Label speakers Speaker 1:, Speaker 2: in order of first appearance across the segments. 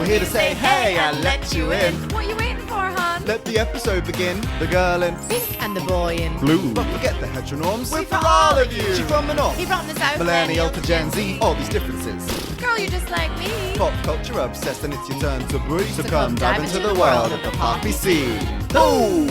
Speaker 1: We're here to say hey and let you in.
Speaker 2: What are you waiting for, hon?
Speaker 1: Let the episode begin. The girl in
Speaker 2: Pink and the boy in
Speaker 1: blue. But forget the heteronorms.
Speaker 2: We're for all of you.
Speaker 1: She from the north.
Speaker 2: He from the south.
Speaker 1: Millennial to Gen Z. All these differences.
Speaker 2: Girl, you're just like me.
Speaker 1: Pop culture obsessed, and it's your turn to breathe. So come
Speaker 2: dive
Speaker 1: dive into the world of the poppy scene. Boom!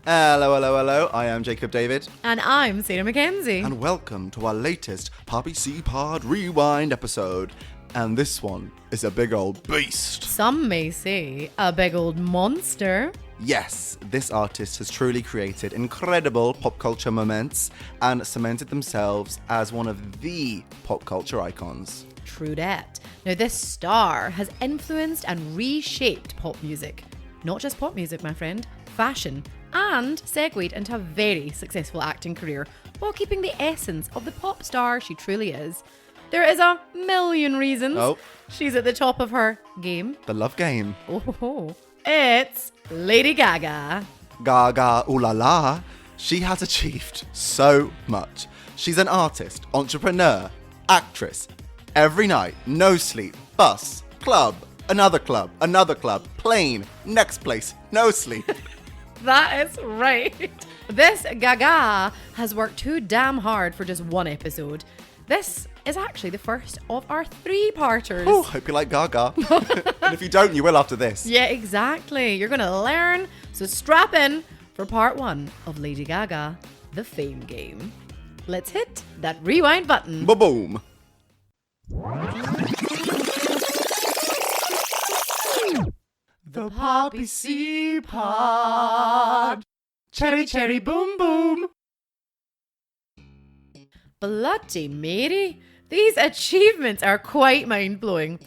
Speaker 1: Hello. I am Jacob David.
Speaker 2: And I'm Sarah Mackenzie.
Speaker 1: And welcome to our latest Poppy C Pod Rewind episode. And this one is a big old beast.
Speaker 2: Some may say a big old monster.
Speaker 1: Yes, this artist has truly created incredible pop culture moments and cemented themselves as one of the pop culture icons.
Speaker 2: True that. Now, this star has influenced and reshaped pop music. Not just pop music, my friend. Fashion. And segued into a very successful acting career while keeping the essence of the pop star she truly is. There is a million reasons she's at the top of her game.
Speaker 1: The love game.
Speaker 2: Oh, it's Lady Gaga.
Speaker 1: Gaga, ooh la la. She has achieved so much. She's an artist, entrepreneur, actress. Every night, no sleep, bus, club, another club, plane, next place, no sleep.
Speaker 2: That is right. This Gaga has worked too damn hard for just one episode. This is actually the first of our 3-parters.
Speaker 1: Oh, hope you like Gaga. And if you don't, you will after this.
Speaker 2: Yeah, exactly. You're going to learn. So strap in for part 1 of Lady Gaga, The Fame Game. Let's hit that rewind button.
Speaker 1: Ba-boom. The Poppy C Pod. Cherry, boom, boom.
Speaker 2: Bloody Mary. These achievements are quite mind-blowing.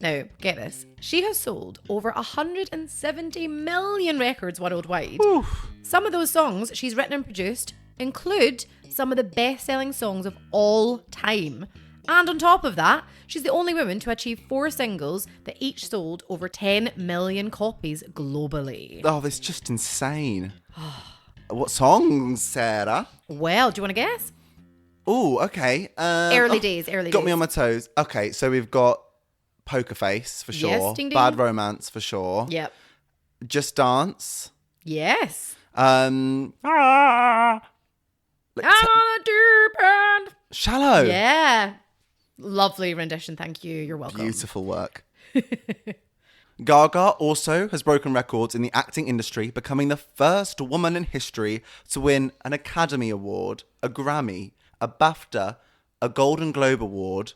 Speaker 2: Now, get this. She has sold over 170 million records worldwide.
Speaker 1: Oof.
Speaker 2: Some of those songs she's written and produced include some of the best-selling songs of all time. And on top of that, she's the only woman to achieve 4 singles that each sold over 10 million copies globally.
Speaker 1: Oh, that's just insane. What songs, Sarah?
Speaker 2: Well, do you want to guess?
Speaker 1: Oh, okay.
Speaker 2: Early days.
Speaker 1: Got me on my toes. Okay, so we've got Poker Face for sure.
Speaker 2: Yes, ding, ding.
Speaker 1: Bad Romance for sure.
Speaker 2: Yep.
Speaker 1: Just Dance.
Speaker 2: Yes.
Speaker 1: Like
Speaker 2: Out on the deep end.
Speaker 1: Shallow.
Speaker 2: Yeah. Lovely rendition. Thank you. You're welcome.
Speaker 1: Beautiful work. Gaga also has broken records in the acting industry, becoming the first woman in history to win an Academy Award, a Grammy, a BAFTA, a Golden Globe Award,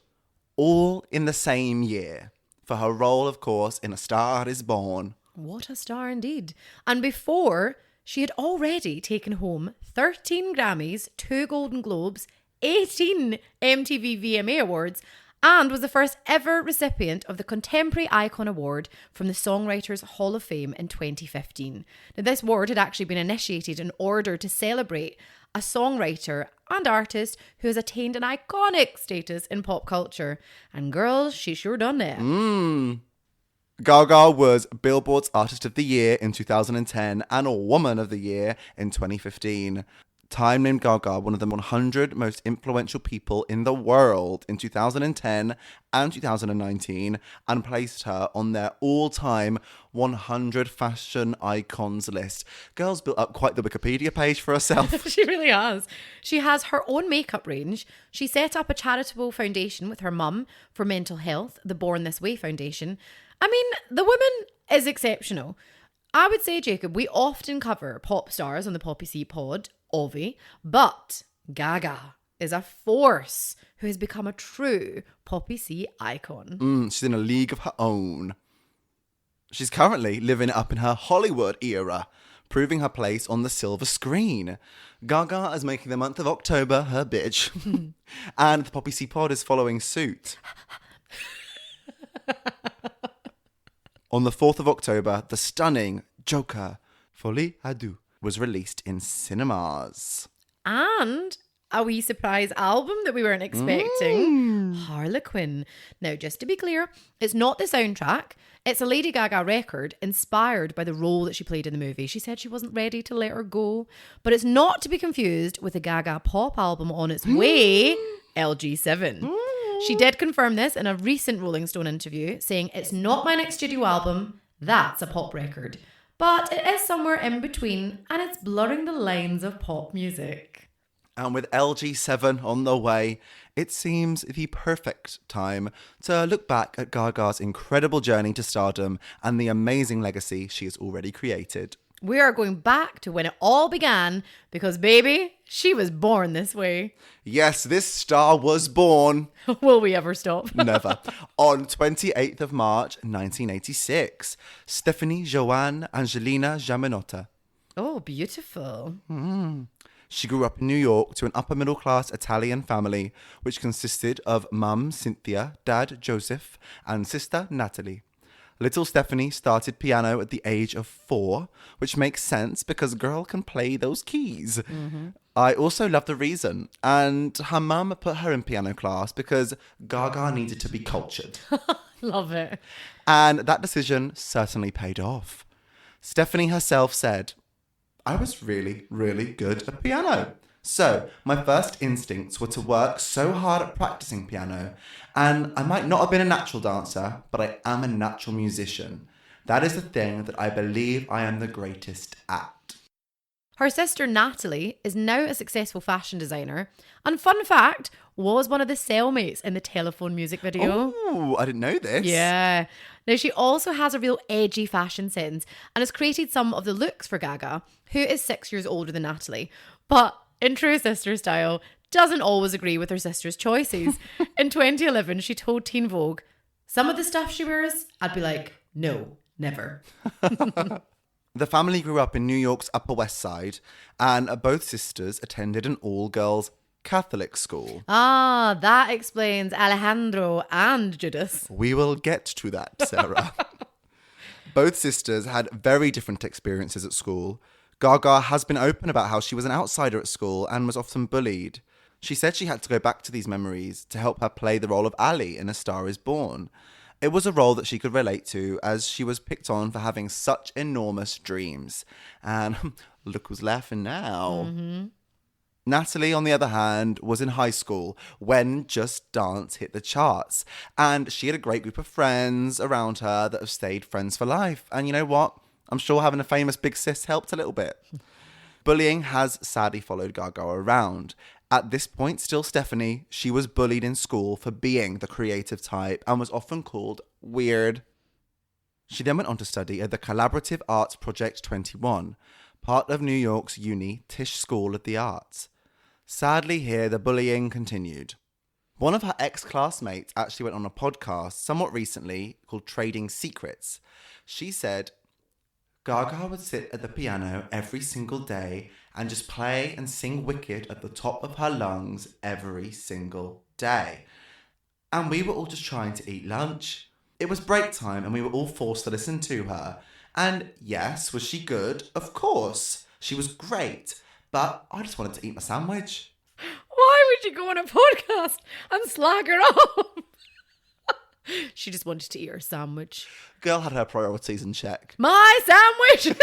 Speaker 1: all in the same year, for her role, of course, in A Star Is Born.
Speaker 2: What a star indeed. And before, she had already taken home 13 Grammys, 2 Golden Globes, 18 MTV VMA Awards, and was the first ever recipient of the Contemporary Icon Award from the Songwriters Hall of Fame in 2015. Now, this award had actually been initiated in order to celebrate a songwriter and artist who has attained an iconic status in pop culture. And girls, she sure done it.
Speaker 1: Gaga was Billboard's Artist of the Year in 2010 and Woman of the Year in 2015. Time named Gaga one of the 100 most influential people in the world in 2010 and 2019 and placed her on their all-time 100 fashion icons list. Girl's built up quite the Wikipedia page for herself.
Speaker 2: She really has. She has her own makeup range. She set up a charitable foundation with her mum for mental health, the Born This Way Foundation. I mean, the woman is exceptional. I would say, Jacob, we often cover pop stars on the Poppy C Pod, Ovi, but Gaga is a force who has become a true Poppy C icon.
Speaker 1: She's in a league of her own. She's currently living it up in her Hollywood era, proving her place on the silver screen. Gaga is making the month of October her bitch, and the Poppy C Pod is following suit. On the 4th of October, the stunning Joker, Folie à Deux, was released in cinemas.
Speaker 2: And a wee surprise album that we weren't expecting, Harlequin. Now, just to be clear, it's not the soundtrack. It's a Lady Gaga record inspired by the role that she played in the movie. She said she wasn't ready to let her go. But it's not to be confused with the Gaga pop album on its way, LG7. She did confirm this in a recent Rolling Stone interview, saying, "It's not my next studio album, that's a pop record. But it is somewhere in between, and it's blurring the lines of pop music."
Speaker 1: And with LG7 on the way, it seems the perfect time to look back at Gaga's incredible journey to stardom and the amazing legacy she has already created.
Speaker 2: We are going back to when it all began because, baby, she was born this way.
Speaker 1: Yes, this star was born.
Speaker 2: Will we ever stop?
Speaker 1: Never. On 28th of March, 1986, Stephanie Joanne Angelina Giamanotta.
Speaker 2: Oh, beautiful.
Speaker 1: She grew up in New York to an upper-middle-class Italian family, which consisted of mum Cynthia, dad Joseph, and sister Natalie. Little Stephanie started piano at the age of 4, which makes sense because a girl can play those keys. I also love the reason. And her mum put her in piano class because Gaga needed to be cultured.
Speaker 2: Love it.
Speaker 1: And that decision certainly paid off. Stephanie herself said, "I was really, really good at piano. So my first instincts were to work so hard at practicing piano. And I might not have been a natural dancer, but I am a natural musician. That is the thing that I believe I am the greatest at."
Speaker 2: Her sister Natalie is now a successful fashion designer, and fun fact, was one of the cellmates in the Telephone music video.
Speaker 1: Oh, I didn't know this.
Speaker 2: Yeah. Now, she also has a real edgy fashion sense and has created some of the looks for Gaga, who is 6 years older than Natalie. But in true sister style, doesn't always agree with her sister's choices. In 2011, she told Teen Vogue, "Some of the stuff she wears, I'd be like, no, never."
Speaker 1: The family grew up in New York's Upper West Side, and both sisters attended an all-girls Catholic school.
Speaker 2: Ah, that explains Alejandro and Judas.
Speaker 1: We will get to that, Sarah. Both sisters had very different experiences at school. Gaga has been open about how she was an outsider at school and was often bullied. She said she had to go back to these memories to help her play the role of Ali in A Star Is Born. It was a role that she could relate to as she was picked on for having such enormous dreams. And look who's laughing now. Natalie, on the other hand, was in high school when Just Dance hit the charts. And she had a great group of friends around her that have stayed friends for life. And you know what? I'm sure having a famous big sis helped a little bit. Bullying has sadly followed Gaga around. At this point, still Stephanie, she was bullied in school for being the creative type and was often called weird. She then went on to study at the Collaborative Arts Project 21, part of New York's uni Tisch School of the Arts. Sadly here, the bullying continued. One of her ex-classmates actually went on a podcast somewhat recently called Trading Secrets. She said, "Gaga would sit at the piano every single day and just play and sing Wicked at the top of her lungs every single day. And we were all just trying to eat lunch. It was break time and we were all forced to listen to her. And yes, was she good? Of course. She was great. But I just wanted to eat my sandwich."
Speaker 2: Why would you go on a podcast and slag her off? She just wanted to eat her sandwich.
Speaker 1: Girl had her priorities in check.
Speaker 2: My sandwich!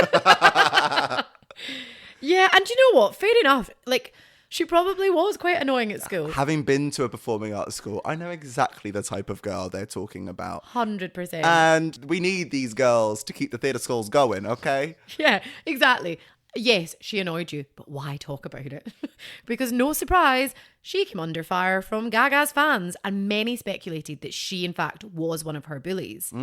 Speaker 2: Yeah, and you know what? Fair enough. Like, she probably was quite annoying at school.
Speaker 1: Having been to a performing arts school, I know exactly the type of girl they're talking about.
Speaker 2: 100%.
Speaker 1: And we need these girls to keep the theatre schools going, okay?
Speaker 2: Yeah, exactly. Yes, she annoyed you, but why talk about it? Because no surprise, she came under fire from Gaga's fans, and many speculated that she, in fact, was one of her bullies.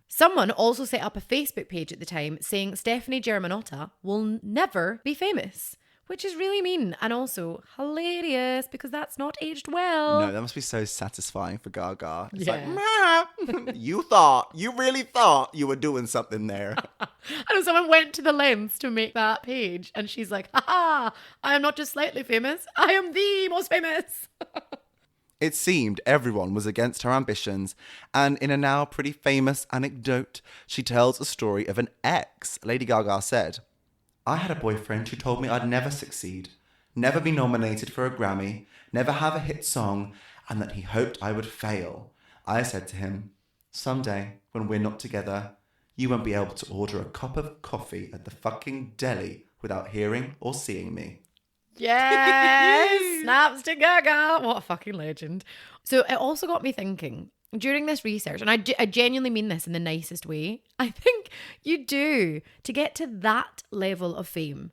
Speaker 2: Someone also set up a Facebook page at the time saying Stephanie Germanotta will never be famous, which is really mean and also hilarious because that's not aged well.
Speaker 1: No, that must be so satisfying for Gaga. It's
Speaker 2: Yeah.
Speaker 1: like, you really thought you were doing something there.
Speaker 2: I know someone went to the lengths to make that page and she's like, haha, I am not just slightly famous, I am the most famous.
Speaker 1: It seemed everyone was against her ambitions, and in a now pretty famous anecdote, she tells a story of an ex. Lady Gaga said, "I had a boyfriend who told me I'd never succeed, never be nominated for a Grammy, never have a hit song, and that he hoped I would fail. I said to him, someday, when we're not together, you won't be able to order a cup of coffee at the fucking deli without hearing or seeing me."
Speaker 2: Yes! Snaps to Gaga. What a fucking legend. So it also got me thinking during this research, and I genuinely mean this in the nicest way. I think you do, to get to that level of fame,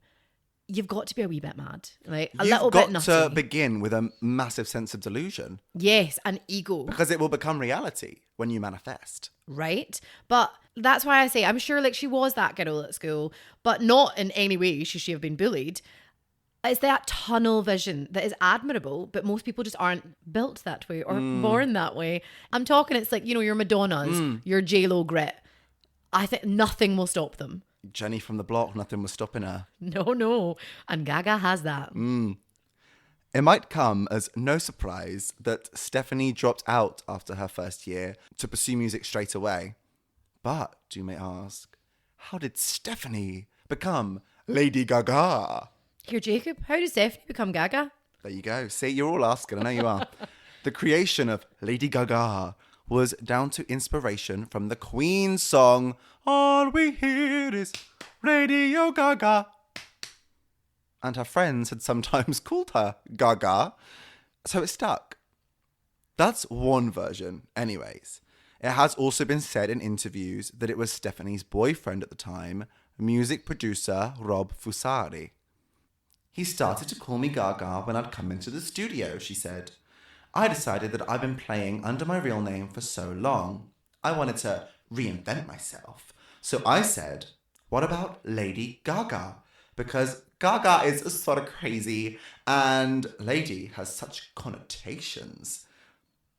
Speaker 2: you've got to be a wee bit mad, like a little bit nutty.
Speaker 1: You've got to begin with a massive sense of delusion.
Speaker 2: Yes, an ego.
Speaker 1: Because it will become reality when you manifest.
Speaker 2: Right? But that's why I say, I'm sure like she was that girl at school, but not in any way should she have been bullied. It's that tunnel vision that is admirable, but most people just aren't built that way or born that way. I'm talking, it's like, you know, your Madonnas, your J-Lo grit. I think nothing will stop them.
Speaker 1: Jenny from the block, nothing was stopping her.
Speaker 2: No. And Gaga has that.
Speaker 1: It might come as no surprise that Stephanie dropped out after her first year to pursue music straight away. But, you may ask, how did Stephanie become Lady Gaga?
Speaker 2: Here, Jacob, how did Stephanie become Gaga?
Speaker 1: There you go. See, you're all asking. I know you are. The creation of Lady Gaga was down to inspiration from the Queen's song, All We Hear Is Radio Gaga. And her friends had sometimes called her Gaga, so it stuck. That's one version, anyways. It has also been said in interviews that it was Stephanie's boyfriend at the time, music producer Rob Fusari. He started to call me Gaga when I'd come into the studio, she said. I decided that I've been playing under my real name for so long. I wanted to reinvent myself. So I said, what about Lady Gaga? Because Gaga is sort of crazy and lady has such connotations.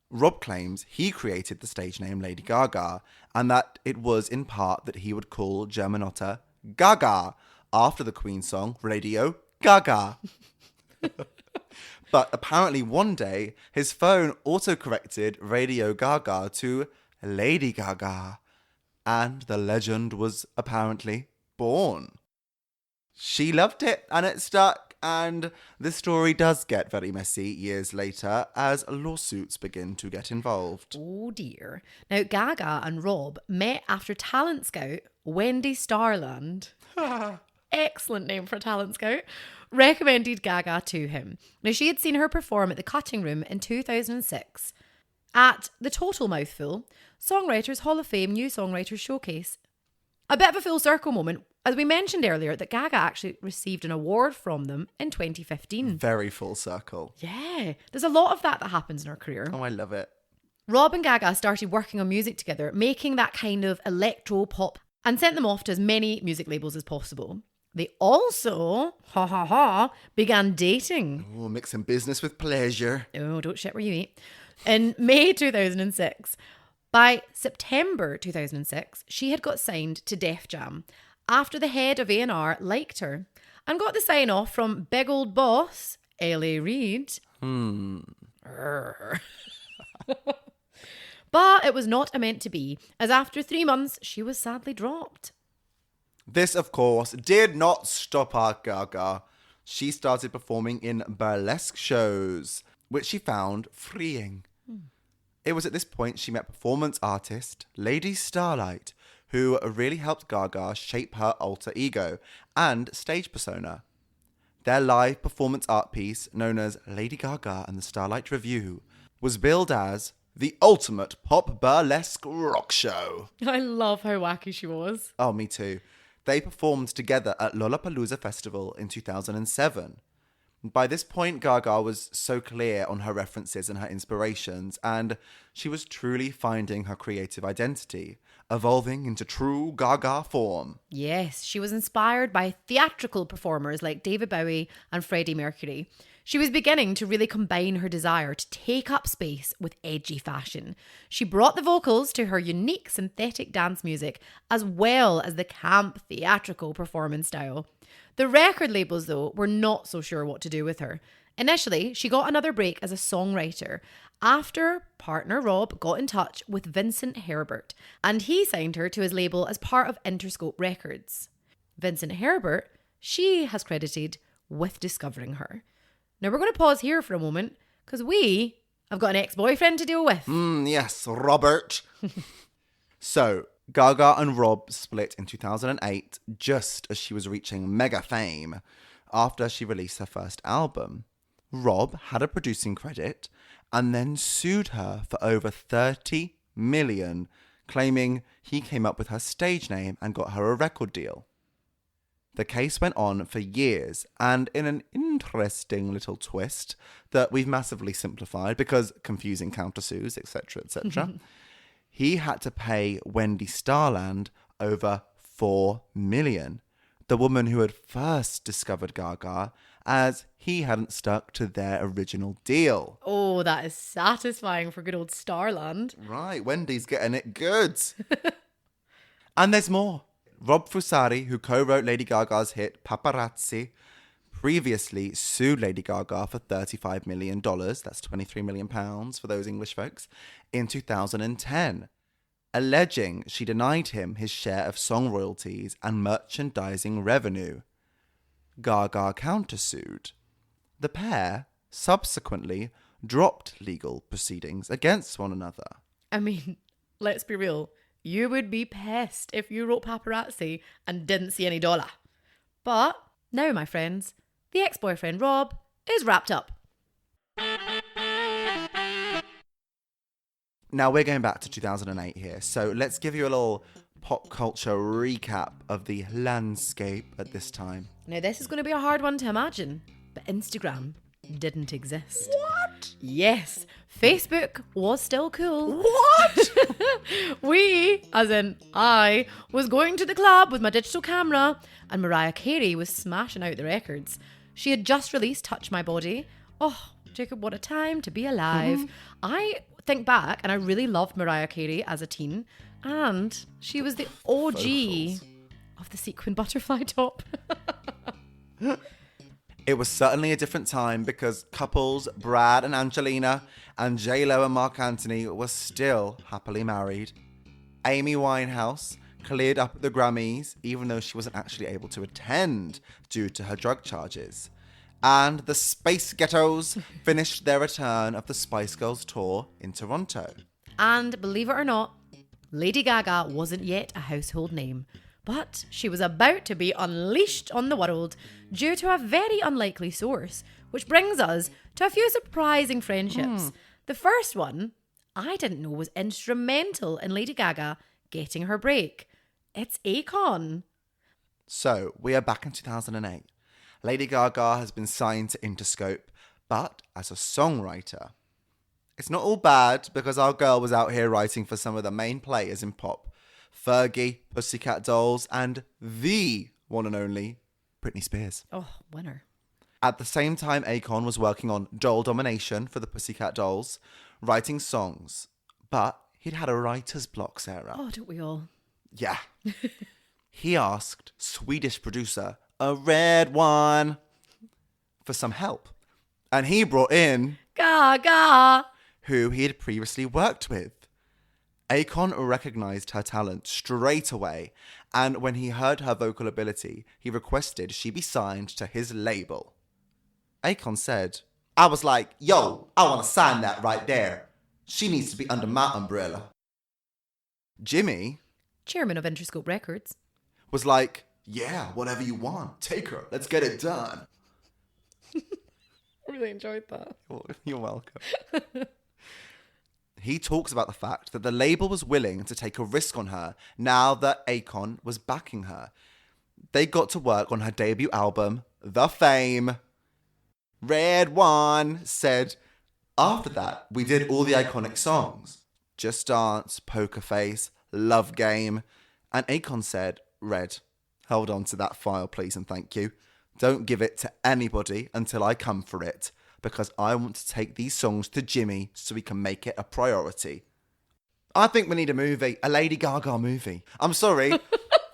Speaker 1: Rob claims he created the stage name Lady Gaga and that it was in part that he would call Germanotta Gaga after the Queen song Radio Gaga. But apparently one day his phone autocorrected Radio Gaga to Lady Gaga and the legend was apparently born. She loved it and it stuck, and this story does get very messy years later as lawsuits begin to get involved.
Speaker 2: Oh dear. Now Gaga and Rob met after talent scout Wendy Starland, excellent name for a talent scout, recommended Gaga to him. Now she had seen her perform at the Cutting Room in 2006 at the Total Mouthful Songwriters Hall of Fame New Songwriters Showcase. A bit of a full circle moment, as we mentioned earlier, that Gaga actually received an award from them in 2015.
Speaker 1: Very full circle.
Speaker 2: Yeah, there's a lot of that happens in her career.
Speaker 1: Oh, I love it.
Speaker 2: Rob and Gaga started working on music together, making that kind of electro pop, and sent them off to as many music labels as possible. They also, began dating.
Speaker 1: Oh, mixing business with pleasure.
Speaker 2: Oh, don't shit where you eat. In May 2006. By September 2006, she had got signed to Def Jam after the head of A&R liked her and got the sign off from big old boss, L.A. Reid. But it was not meant to be, as after 3 months, she was sadly dropped.
Speaker 1: This, of course, did not stop our Gaga. She started performing in burlesque shows, which she found freeing. It was at this point she met performance artist Lady Starlight, who really helped Gaga shape her alter ego and stage persona. Their live performance art piece, known as Lady Gaga and the Starlight Review, was billed as the ultimate pop burlesque rock show.
Speaker 2: I love how wacky she was.
Speaker 1: Oh, me too. They performed together at Lollapalooza Festival in 2007. By this point, Gaga was so clear on her references and her inspirations, and she was truly finding her creative identity, evolving into true Gaga form.
Speaker 2: Yes, she was inspired by theatrical performers like David Bowie and Freddie Mercury. She was beginning to really combine her desire to take up space with edgy fashion. She brought the vocals to her unique synthetic dance music, as well as the camp theatrical performance style. The record labels, though, were not so sure what to do with her. Initially, she got another break as a songwriter after partner Rob got in touch with Vincent Herbert, and he signed her to his label as part of Interscope Records. Vincent Herbert, she has credited with discovering her. Now, we're going to pause here for a moment because we have got an ex-boyfriend to deal with.
Speaker 1: Yes, Robert. So, Gaga and Rob split in 2008, just as she was reaching mega fame. after she released her first album. Rob had a producing credit and then sued her for over 30 million, claiming he came up with her stage name and got her a record deal. The case went on for years, and in an interesting little twist that we've massively simplified because confusing countersues, etc., etc., he had to pay Wendy Starland over 4 million, the woman who had first discovered Gaga, as he hadn't stuck to their original deal.
Speaker 2: Oh, that is satisfying for good old Starland.
Speaker 1: Right, Wendy's getting it good. And there's more. Rob Fusari, who co-wrote Lady Gaga's hit Paparazzi, previously sued Lady Gaga for $35 million, that's £23 million for those English folks, in 2010, alleging she denied him his share of song royalties and merchandising revenue. Gaga countersued. The pair subsequently dropped legal proceedings against one another.
Speaker 2: I mean, let's be real. You would be pissed if you wrote Paparazzi and didn't see any dollar. But now, my friends, the ex-boyfriend Rob is wrapped up.
Speaker 1: Now we're going back to 2008 here, so let's give you a little pop culture recap of the landscape at this time.
Speaker 2: Now, this is going to be a hard one to imagine, but Instagram didn't exist.
Speaker 1: What?
Speaker 2: Yes, Facebook was still cool.
Speaker 1: What?
Speaker 2: We, as in I, was going to the club with my digital camera, and Mariah Carey was smashing out the records. She had just released Touch My Body. Oh, Jacob, what a time to be alive. Mm-hmm. I think back and I really loved Mariah Carey as a teen, and she was the OG vocals of the sequin butterfly top.
Speaker 1: It was certainly a different time because couples Brad and Angelina and J-Lo and Mark Anthony were still happily married. Amy Winehouse cleared up at the Grammys, even though she wasn't actually able to attend due to her drug charges. And the Space Ghettos finished their return of the Spice Girls tour in Toronto.
Speaker 2: And believe it or not, Lady Gaga wasn't yet a household name. But she was about to be unleashed on the world due to a very unlikely source, which brings us to a few surprising friendships. The first one, I didn't know was instrumental in Lady Gaga getting her break. It's Akon.
Speaker 1: So, we are back in 2008. Lady Gaga has been signed to Interscope, but as a songwriter. It's not all bad because our girl was out here writing for some of the main players in pop. Fergie, Pussycat Dolls, and the one and only Britney Spears.
Speaker 2: Oh, winner.
Speaker 1: At the same time, Akon was working on Doll Domination for the Pussycat Dolls, writing songs. But he'd had a writer's block, Sarah.
Speaker 2: Oh, don't we all?
Speaker 1: Yeah. He asked Swedish producer, a red one, for some help. And he brought in
Speaker 2: Gaga,
Speaker 1: who he had previously worked with. Akon recognised her talent straight away, and when he heard her vocal ability, he requested she be signed to his label. Akon said, I was like, yo, I want to sign that right there. She needs to be under my umbrella. Jimmy,
Speaker 2: chairman of Interscope Records,
Speaker 1: was like, yeah, whatever you want. Take her. Let's get it done.
Speaker 2: I really enjoyed that.
Speaker 1: You're welcome. He talks about the fact that the label was willing to take a risk on her now that Akon was backing her. They got to work on her debut album, The Fame. Red One said, after that, we did all the iconic songs. Just Dance, Poker Face, Love Game. And Akon said, Red, hold on to that file, please, and thank you. Don't give it to anybody until I come for it, because I want to take these songs to Jimmy so we can make it a priority. I think we need a movie, a Lady Gaga movie. I'm sorry.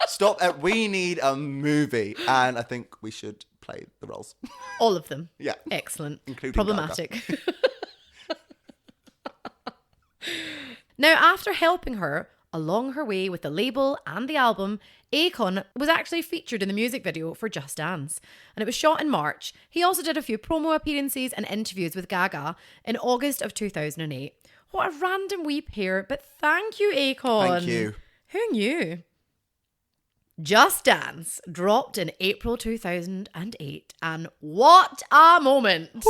Speaker 1: Stop. We need a movie. And I think we should play the roles.
Speaker 2: All of them.
Speaker 1: Yeah.
Speaker 2: Excellent.
Speaker 1: Including
Speaker 2: problematic. Now, after helping her along her way with the label and the album, Akon was actually featured in the music video for Just Dance, and it was shot in March. He also did a few promo appearances and interviews with Gaga in August of 2008. What a random weep here, but thank you, Akon.
Speaker 1: Thank you.
Speaker 2: Who knew? Just Dance dropped in April 2008, and what a moment!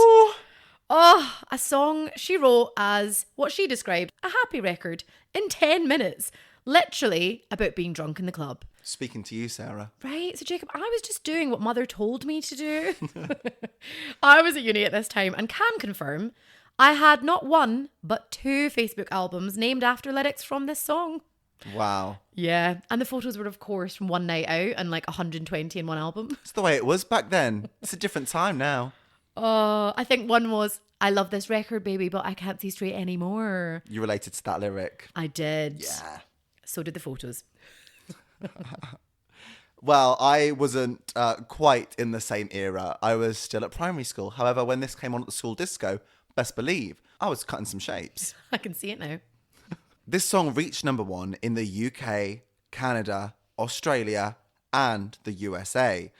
Speaker 2: Oh, a song she wrote as what she described a happy record in 10 minutes, literally about being drunk in the club.
Speaker 1: Speaking to you, Sarah.
Speaker 2: Right, so Jacob, I was just doing what mother told me to do. I was at uni at this time and can confirm I had not one, but 2 Facebook albums named after lyrics from this song.
Speaker 1: Wow.
Speaker 2: Yeah, and the photos were, of course, from one night out and like 120 in one album.
Speaker 1: It's the way it was back then. It's a different time now.
Speaker 2: Oh, I think one was, I love this record, baby, but I can't see straight anymore.
Speaker 1: You related to that lyric.
Speaker 2: I did.
Speaker 1: Yeah.
Speaker 2: So did the photos.
Speaker 1: Well, I wasn't quite in the same era. I was still at primary school. However, when this came on at the school disco, best believe, I was cutting some shapes.
Speaker 2: I can see it now.
Speaker 1: This song reached number 1 in the UK, Canada, Australia, and the USA.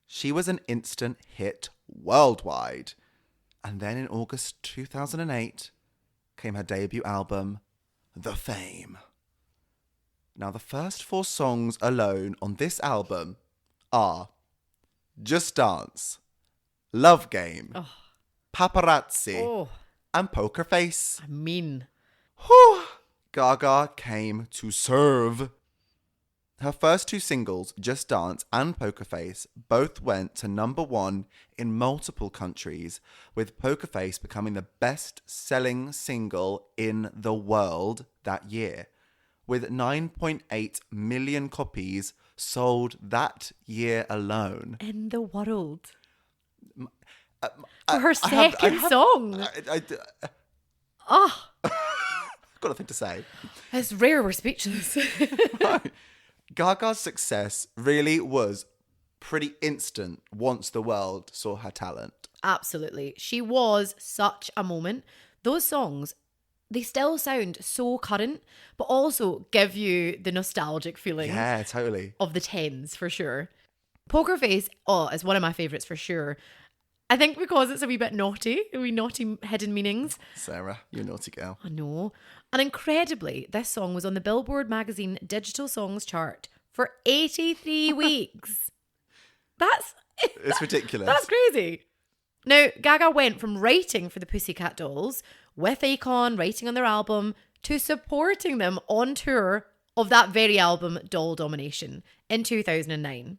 Speaker 1: She was an instant hit worldwide. And then in August 2008 came her debut album, The Fame. Now, the first 4 songs alone on this album are Just Dance, Love Game, Paparazzi, and Poker Face.
Speaker 2: I mean.
Speaker 1: Whew. Gaga came to serve. Her first 2 singles, Just Dance and Poker Face, both went to number 1 in multiple countries, with Poker Face becoming the best-selling single in the world that year, with 9.8 million copies sold that year alone.
Speaker 2: In the world. For her second song.
Speaker 1: Got nothing to say.
Speaker 2: It's rare we're speechless.
Speaker 1: Right. Gaga's success really was pretty instant once the world saw her talent.
Speaker 2: Absolutely. She was such a moment. Those songs, they still sound so current, but also give you the nostalgic feeling.
Speaker 1: Yeah, totally.
Speaker 2: Of the 10s, for sure. Poker Face, is one of my favourites for sure. I think because it's a wee bit naughty, naughty hidden meanings.
Speaker 1: Sarah, you're a naughty girl.
Speaker 2: I know. And incredibly, this song was on the Billboard magazine Digital Songs chart for 83 weeks. It's
Speaker 1: ridiculous.
Speaker 2: That's crazy. Now, Gaga went from writing for the Pussycat Dolls, with Akon writing on their album, to supporting them on tour of that very album, Doll Domination, in 2009.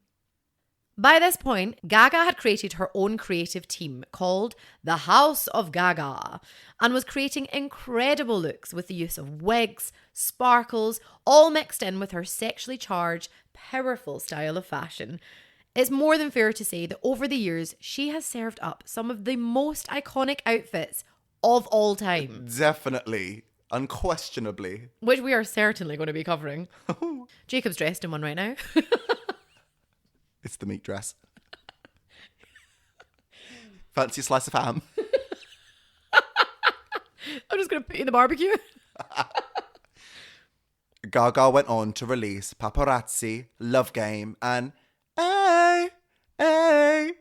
Speaker 2: By this point, Gaga had created her own creative team called the House of Gaga and was creating incredible looks with the use of wigs, sparkles, all mixed in with her sexually charged, powerful style of fashion. It's more than fair to say that over the years, she has served up some of the most iconic outfits of all time.
Speaker 1: Definitely. Unquestionably.
Speaker 2: Which we are certainly going to be covering. Jacob's dressed in one right now.
Speaker 1: It's the meat dress. Fancy a slice of ham?
Speaker 2: I'm just going to put you in the barbecue.
Speaker 1: Gaga went on to release Paparazzi, Love Game, and Hey, hey,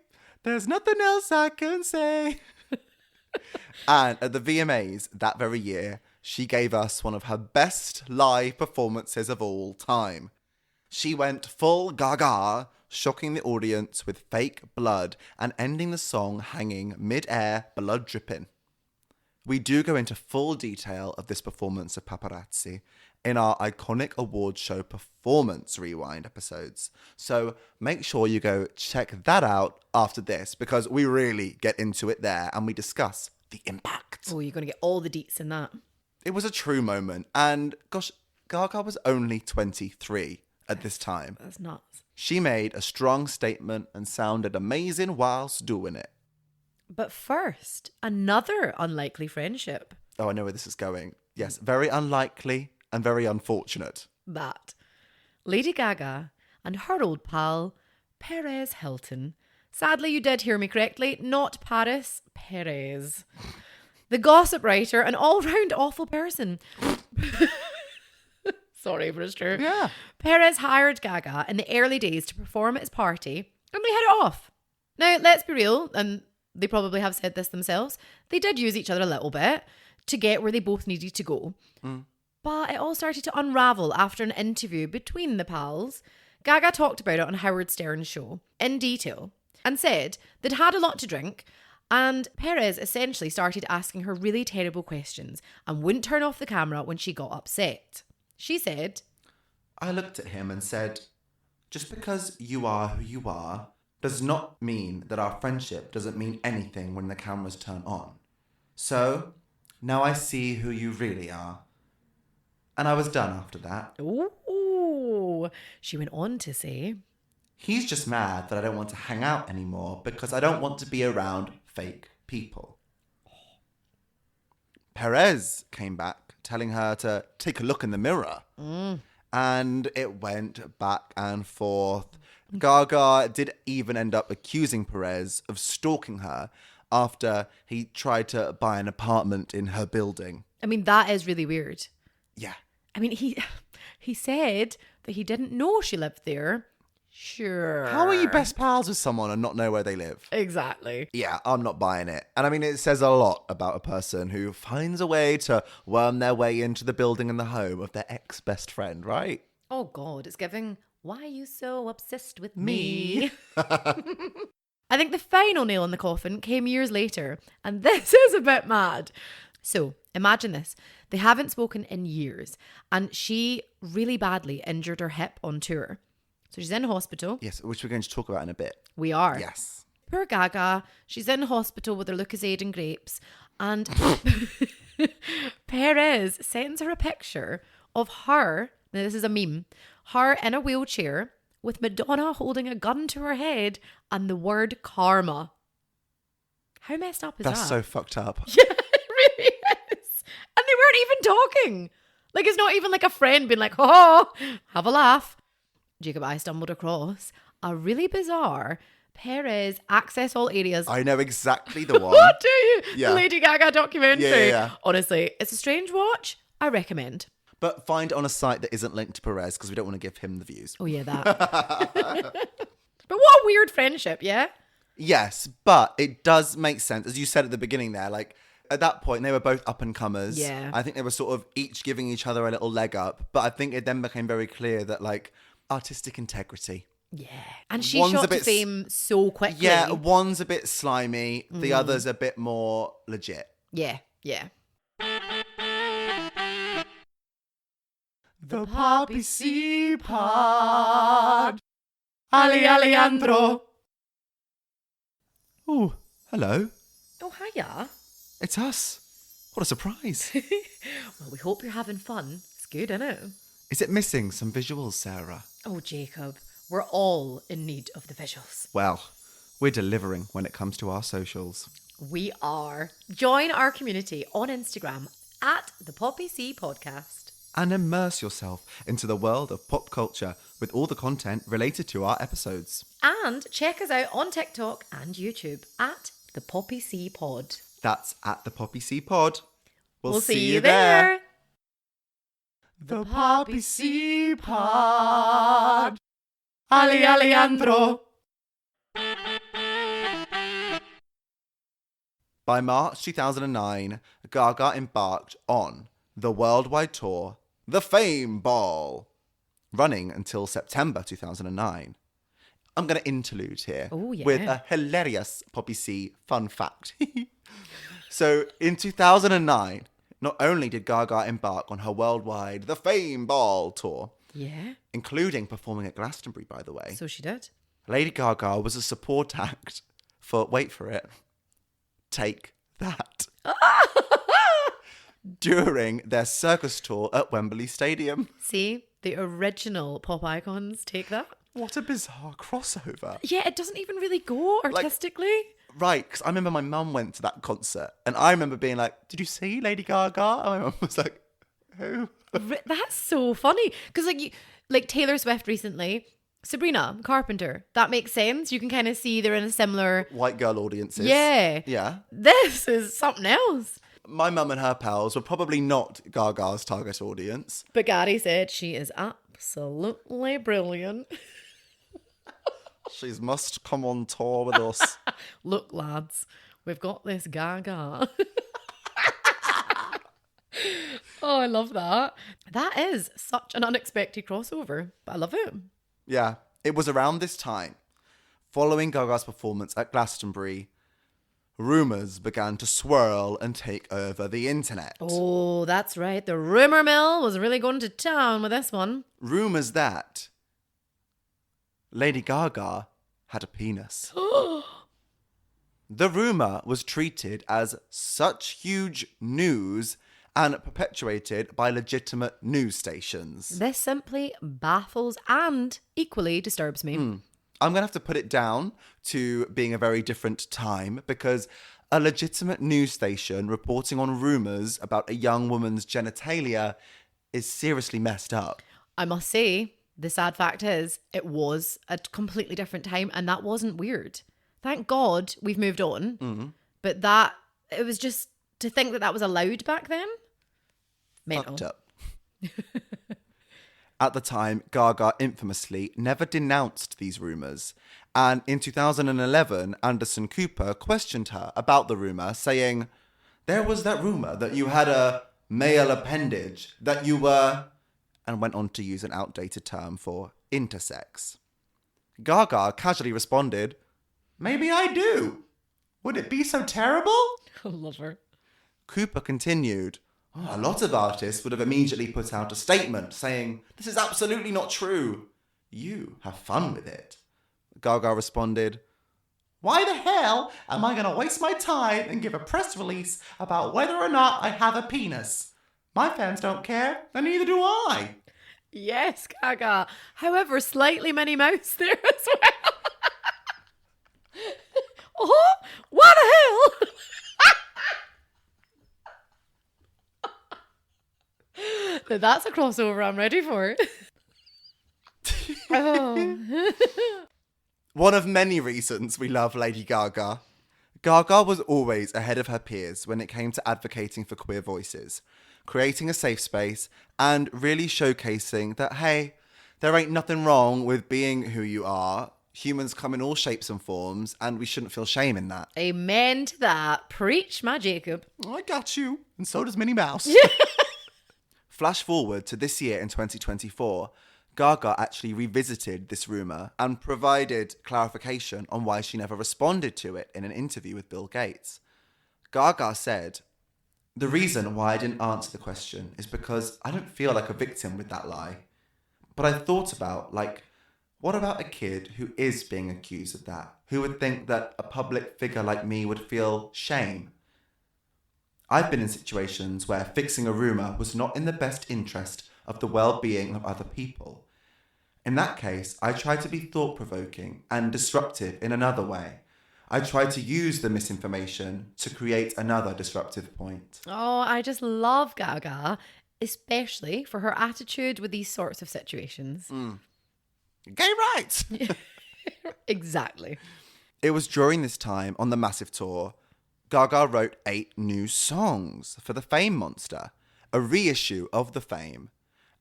Speaker 1: there's nothing else I can say. And at the VMAs that very year, she gave us one of her best live performances of all time. She went full Gaga, shocking the audience with fake blood and ending the song hanging mid-air, blood dripping. We do go into full detail of this performance of Paparazzi in our iconic award show performance rewind episodes. So make sure you go check that out after this, because we really get into it there and we discuss the impact.
Speaker 2: Oh, you're going to get all the deets in that.
Speaker 1: It was a true moment, and gosh, Gaga was only 23 at this time.
Speaker 2: That's nuts.
Speaker 1: She made a strong statement and sounded amazing whilst doing it.
Speaker 2: But first, another unlikely friendship.
Speaker 1: Oh, I know where this is going. Yes, very unlikely and very unfortunate.
Speaker 2: That. Lady Gaga and her old pal, PEREZ Hilton. Sadly, you did hear me correctly, not Paris, PEREZ. The gossip writer, an all-round awful person. Sorry, but it's true.
Speaker 1: Yeah.
Speaker 2: PEREZ hired Gaga in the early days to perform at his party, and they hit it off. Now, let's be real, and they probably have said this themselves, they did use each other a little bit to get where they both needed to go. But it all started to unravel after an interview between the pals. Gaga talked about it on Howard Stern's show in detail and said they'd had a lot to drink, and Perez essentially started asking her really terrible questions and wouldn't turn off the camera when she got upset. She said,
Speaker 1: I looked at him and said, just because you are who you are does not mean that our friendship doesn't mean anything when the cameras turn on. So, now I see who you really are. And I was done after that.
Speaker 2: ooh, she went on to say,
Speaker 1: He's just mad that I don't want to hang out anymore because I don't want to be around fake people. Perez came back telling her to take a look in the mirror. And it went back and forth. Gaga did even end up accusing Perez of stalking her after he tried to buy an apartment in her building.
Speaker 2: I mean, that is really weird.
Speaker 1: Yeah.
Speaker 2: I mean, he said that he didn't know she lived there. Sure.
Speaker 1: How are you best pals with someone and not know where they live?
Speaker 2: Exactly.
Speaker 1: Yeah, I'm not buying it. And I mean, it says a lot about a person who finds a way to worm their way into the building and the home of their ex-best friend, right?
Speaker 2: Oh, God, it's giving, why are you so obsessed with me? I think the final nail in the coffin came years later, and this is a bit mad. So, imagine this. They haven't spoken in years, and she really badly injured her hip on tour. So she's in hospital.
Speaker 1: Yes, which we're going to talk about in a bit.
Speaker 2: We are.
Speaker 1: Yes.
Speaker 2: Poor Gaga. She's in hospital with her Lucozade and grapes. And Perez sends her a picture of her, now this is a meme, her in a wheelchair with Madonna holding a gun to her head and the word karma. How messed up is that?
Speaker 1: That's so fucked up.
Speaker 2: Yeah, it really is. And they weren't even talking. Like, it's not even like a friend being like, oh, have a laugh. Jacob, I stumbled across a really bizarre Perez Access All Areas.
Speaker 1: I know exactly the one.
Speaker 2: What do you?
Speaker 1: Yeah.
Speaker 2: The Lady Gaga documentary.
Speaker 1: Yeah.
Speaker 2: Honestly, it's a strange watch. I recommend.
Speaker 1: But find it on a site that isn't linked to Perez because we don't want to give him the views.
Speaker 2: Oh, yeah, that. But what a weird friendship, yeah?
Speaker 1: Yes, but it does make sense. As you said at the beginning there, like, at that point, they were both up-and-comers.
Speaker 2: Yeah.
Speaker 1: I think they were sort of each giving each other a little leg up. But I think it then became very clear that, like, artistic integrity.
Speaker 2: Yeah. And she
Speaker 1: One's
Speaker 2: shot
Speaker 1: a bit
Speaker 2: to fame so quickly.
Speaker 1: Yeah, one's a bit slimy. The other's a bit more legit.
Speaker 2: Yeah, yeah.
Speaker 1: The Poppy Sea Pod. Ali Alejandro. Oh, hello.
Speaker 2: Oh, hiya.
Speaker 1: It's us. What a surprise.
Speaker 2: Well, we hope you're having fun. It's good, isn't it?
Speaker 1: Is it missing some visuals, Sarah?
Speaker 2: Oh, Jacob, we're all in need of the visuals.
Speaker 1: Well, we're delivering when it comes to our socials.
Speaker 2: We are. Join our community on Instagram at the Poppy Sea Podcast.
Speaker 1: And immerse yourself into the world of pop culture with all the content related to our episodes.
Speaker 2: And check us out on TikTok and YouTube at the Poppy Sea Pod.
Speaker 1: That's at the Poppy Sea Pod.
Speaker 2: We'll see you there.
Speaker 1: The Poppy Sea Pod. Ali Alejandro. By March 2009, Gaga embarked on the worldwide tour, The Fame Ball, running until September 2009. I'm going to interlude here with a hilarious Poppy C fun fact. So in 2009, not only did Gaga embark on her worldwide The Fame Ball tour, including performing at Glastonbury, by the way.
Speaker 2: So she did.
Speaker 1: Lady Gaga was a support act for, wait for it, Take That. During their circus tour at Wembley Stadium.
Speaker 2: See, the original pop icons take that.
Speaker 1: What a bizarre crossover.
Speaker 2: Yeah, it doesn't even really go artistically.
Speaker 1: Right, because I remember my mum went to that concert and I remember being like, did you see Lady Gaga? And my mum was like, who?
Speaker 2: That's so funny. Because like Taylor Swift recently, Sabrina Carpenter, that makes sense. You can kind of see they're in a similar...
Speaker 1: White girl audiences.
Speaker 2: Yeah.
Speaker 1: Yeah.
Speaker 2: This is something else.
Speaker 1: My mum and her pals were probably not Gaga's target audience.
Speaker 2: But Gary said she is absolutely brilliant.
Speaker 1: She must come on tour with us.
Speaker 2: Look, lads, we've got this Gaga. Oh, I love that. That is such an unexpected crossover, but I love it.
Speaker 1: Yeah, it was around this time, following Gaga's performance at Glastonbury, rumours began to swirl and take over the internet.
Speaker 2: Oh, that's right. The rumour mill was really going to town with this one.
Speaker 1: Rumours that Lady Gaga had a penis. The rumour was treated as such huge news and perpetuated by legitimate news stations.
Speaker 2: This simply baffles and equally disturbs me.
Speaker 1: I'm going to have to put it down to being a very different time, because a legitimate news station reporting on rumours about a young woman's genitalia is seriously messed up.
Speaker 2: I must say, the sad fact is, it was a completely different time and that wasn't weird. Thank God we've moved on. But it was just to think that was allowed back then. Mental.
Speaker 1: Fucked up. At the time, Gaga infamously never denounced these rumours. And in 2011, Anderson Cooper questioned her about the rumour, saying, "There was that rumour that you had a male appendage, that you were..." and went on to use an outdated term for intersex. Gaga casually responded, "Maybe I do. Would it be so terrible?"
Speaker 2: I love her.
Speaker 1: Cooper continued, "A lot of artists would have immediately put out a statement saying, 'This is absolutely not true. You have fun with it.'" Gaga responded, "Why the hell am I going to waste my time and give a press release about whether or not I have a penis? My fans don't care, and neither do I."
Speaker 2: Yes, Gaga. However, slightly Minnie Mouse there as well. Oh, what the hell? Now that's a crossover I'm ready for. Oh.
Speaker 1: One of many reasons we love Lady Gaga. Gaga was always ahead of her peers when it came to advocating for queer voices, creating a safe space, and really showcasing that, hey, there ain't nothing wrong with being who you are. Humans come in all shapes and forms, and we shouldn't feel shame in that.
Speaker 2: Amen to that. Preach, my Jacob.
Speaker 1: I got you. And so does Minnie Mouse. Flash forward to this year in 2024, Gaga actually revisited this rumour and provided clarification on why she never responded to it in an interview with Bill Gates. Gaga said, "The reason why I didn't answer the question is because I don't feel like a victim with that lie. But I thought about, what about a kid who is being accused of that, who would think that a public figure like me would feel shame? I've been in situations where fixing a rumour was not in the best interest of the well-being of other people. In that case, I tried to be thought-provoking and disruptive in another way. I tried to use the misinformation to create another disruptive point."
Speaker 2: Oh, I just love Gaga, especially for her attitude with these sorts of situations.
Speaker 1: Gay rights!
Speaker 2: Exactly.
Speaker 1: It was during this time on the massive tour, Gaga wrote 8 new songs for the Fame Monster, a reissue of the Fame.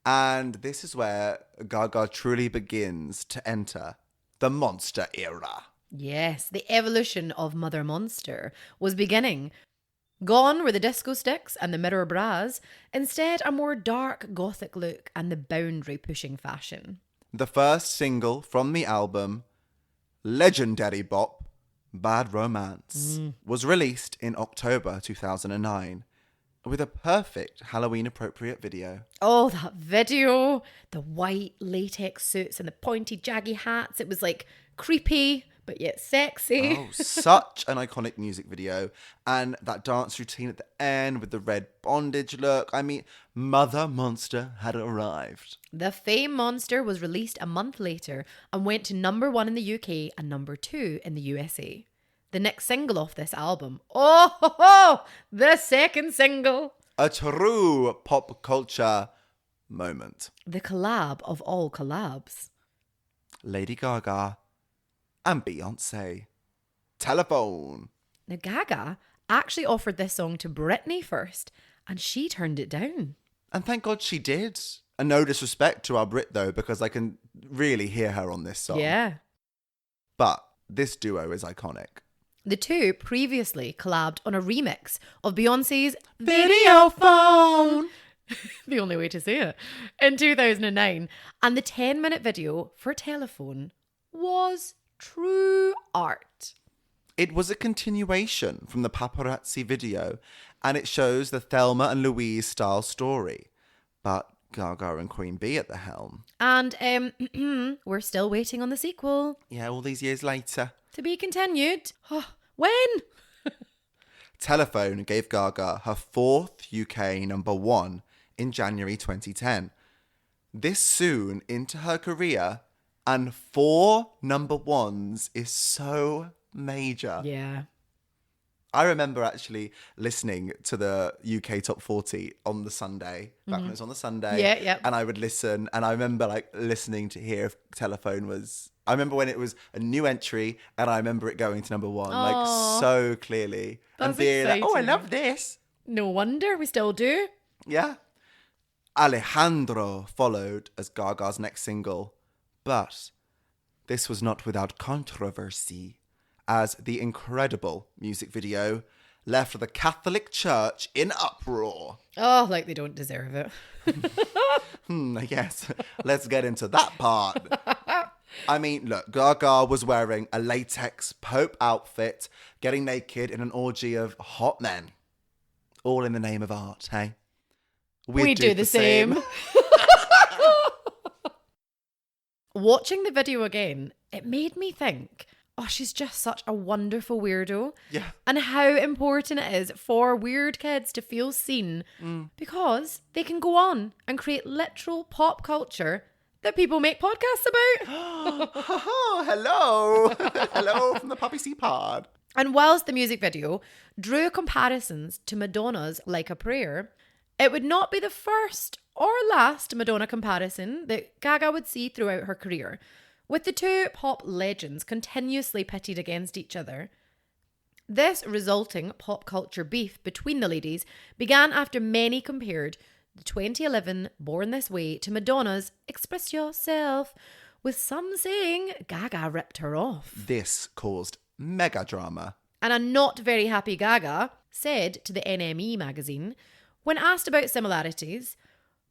Speaker 1: And this is where Gaga truly begins to enter the Monster era.
Speaker 2: Yes, the evolution of Mother Monster was beginning. Gone were the disco sticks and the mirror bras, instead a more dark gothic look and the boundary pushing fashion.
Speaker 1: The first single from the album, legendary bop, Bad Romance, was released in October 2009 with a perfect Halloween-appropriate video.
Speaker 2: Oh, that video. The white latex suits and the pointy jaggy hats. It was creepy, but yet sexy.
Speaker 1: Oh, such an iconic music video. And that dance routine at the end with the red bondage look. I mean, Mother Monster had arrived.
Speaker 2: The Fame Monster was released a month later and went to number 1 in the UK and number 2 in the USA. The next single off this album, the second single.
Speaker 1: A true pop culture moment.
Speaker 2: The collab of all collabs.
Speaker 1: Lady Gaga and Beyonce. Telephone.
Speaker 2: Now, Gaga actually offered this song to Britney first, and she turned it down.
Speaker 1: And thank God she did. And no disrespect to our Brit, though, because I can really hear her on this song.
Speaker 2: Yeah.
Speaker 1: But this duo is iconic.
Speaker 2: The two previously collabed on a remix of Beyonce's
Speaker 1: Video phone.
Speaker 2: The only way to say it. In 2009. And the 10-minute video for Telephone was true art.
Speaker 1: It was a continuation from the paparazzi video, and it shows the Thelma and Louise style story. But Gaga and Queen Bee at the helm.
Speaker 2: And we're still waiting on the sequel.
Speaker 1: Yeah, all these years later.
Speaker 2: To be continued. Oh, when?
Speaker 1: Telephone gave Gaga her 4th UK #1 in January 2010. This soon into her career, and 4 #1s is so major.
Speaker 2: Yeah.
Speaker 1: I remember actually listening to the UK Top 40 on the Sunday, back when it was on the Sunday.
Speaker 2: Yeah, yeah.
Speaker 1: And I would listen, and I remember like listening to hear if Telephone was... I remember when it was a new entry, and I remember it going to #1, like so clearly.
Speaker 2: That's
Speaker 1: and being like, oh, I
Speaker 2: exciting.
Speaker 1: love this.
Speaker 2: No wonder we still do.
Speaker 1: Yeah. Alejandro followed as Gaga's next single, but this was not without controversy, as the incredible music video left the Catholic Church in uproar.
Speaker 2: Oh, like they don't deserve it.
Speaker 1: I guess. Let's get into that part. I mean, look, Gaga was wearing a latex Pope outfit, getting naked in an orgy of hot men. All in the name of art, hey?
Speaker 2: We do the same. Watching the video again, it made me think, oh, she's just such a wonderful weirdo.
Speaker 1: Yeah.
Speaker 2: And how important it is for weird kids to feel seen because they can go on and create literal pop culture that people make podcasts about.
Speaker 1: Hello. Hello from the Poppy C Pod.
Speaker 2: And whilst the music video drew comparisons to Madonna's Like a Prayer, it would not be the first or last Madonna comparison that Gaga would see throughout her career, with the two pop legends continuously pitted against each other. This resulting pop culture beef between the ladies began after many compared the 2011 Born This Way to Madonna's Express Yourself, with some saying Gaga ripped her off.
Speaker 1: This caused mega drama.
Speaker 2: And a not very happy Gaga said to the NME magazine, when asked about similarities,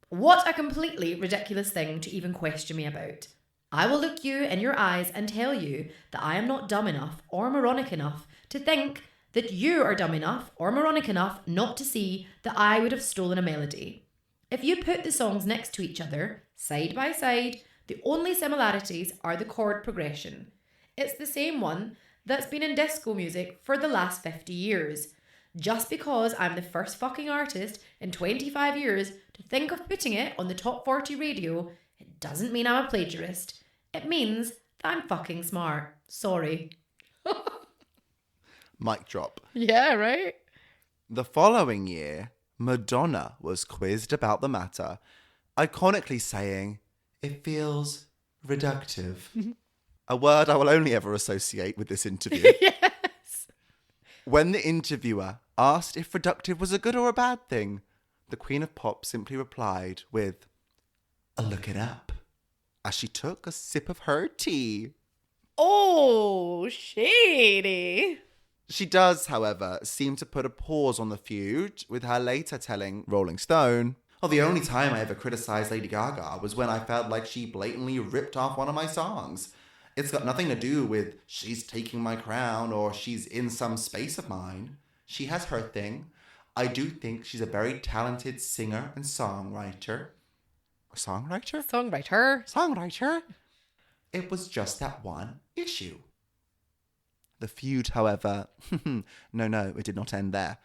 Speaker 2: "What a completely ridiculous thing to even question me about. I will look you in your eyes and tell you that I am not dumb enough or moronic enough to think that you are dumb enough or moronic enough not to see that I would have stolen a melody. If you put the songs next to each other, side by side, the only similarities are the chord progression. It's the same one that's been in disco music for the last 50 years. Just because I'm the first fucking artist in 25 years to think of putting it on the top 40 radio, it doesn't mean I'm a plagiarist. It means that I'm fucking smart. Sorry."
Speaker 1: Mic drop.
Speaker 2: Yeah, right?
Speaker 1: The following year, Madonna was quizzed about the matter, iconically saying, "It feels reductive." A word I will only ever associate with this interview.
Speaker 2: Yes.
Speaker 1: When the interviewer asked if reductive was a good or a bad thing, the Queen of Pop simply replied with, "I'll look it up," as she took a sip of her tea.
Speaker 2: Oh, shady.
Speaker 1: She does, however, seem to put a pause on the feud, with her later telling Rolling Stone, "Oh, the only time I ever criticised Lady Gaga was when I felt like she blatantly ripped off one of my songs. It's got nothing to do with she's taking my crown or she's in some space of mine. She has her thing. I do think she's a very talented singer and songwriter." Songwriter? Songwriter. It was just that one issue. The feud, however, no, it did not end there.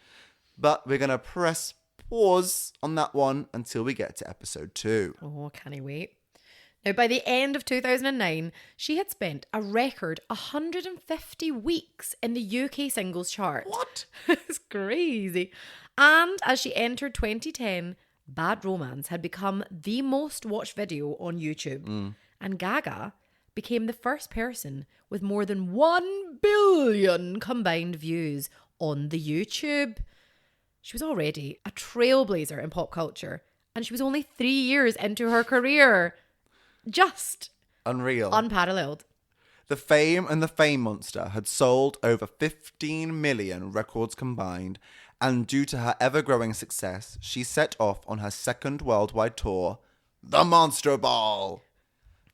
Speaker 1: But we're going to press pause on that one until we get to episode 2.
Speaker 2: Oh, can I wait? Now, by the end of 2009, she had spent a record 150 weeks in the UK singles chart.
Speaker 1: What?
Speaker 2: It's crazy. And as she entered 2010, Bad Romance had become the most watched video on YouTube. And Gaga became the first person with more than 1 billion combined views on the YouTube. She was already a trailblazer in pop culture, and she was only 3 years into her career. Just
Speaker 1: Unreal.
Speaker 2: unparalleled.
Speaker 1: The Fame and the Fame Monster had sold over 15 million records combined, And due to her ever-growing success, she set off on her second worldwide tour, the Monster Ball.